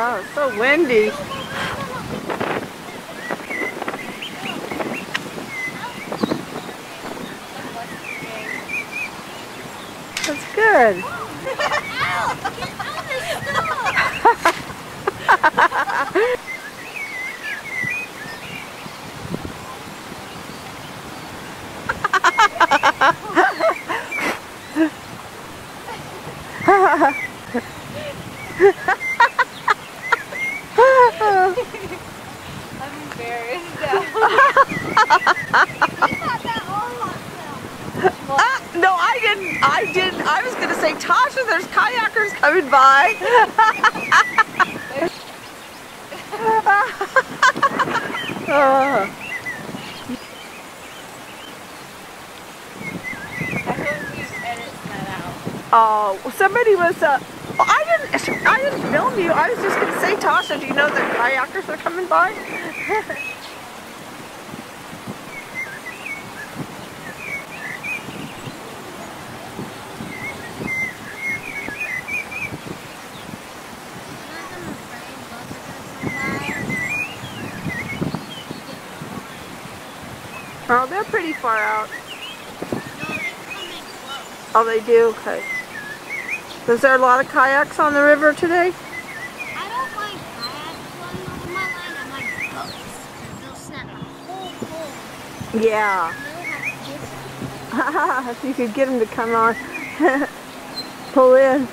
Oh, it's so windy. That's good. I'm embarrassed now. No, I didn't. I was going to say, Tasha, there's kayakers coming by. Oh, somebody was, I didn't film you. I was just going to say, Tasha, do you know that kayakers are coming by? Oh, they're pretty far out. Oh, they do? Okay. Is there a lot of kayaks on the river today? I don't like kayaks floating over my line. I like boats. They'll snap a whole pole. Yeah. And they'll have to You could get them to come on. Pull in.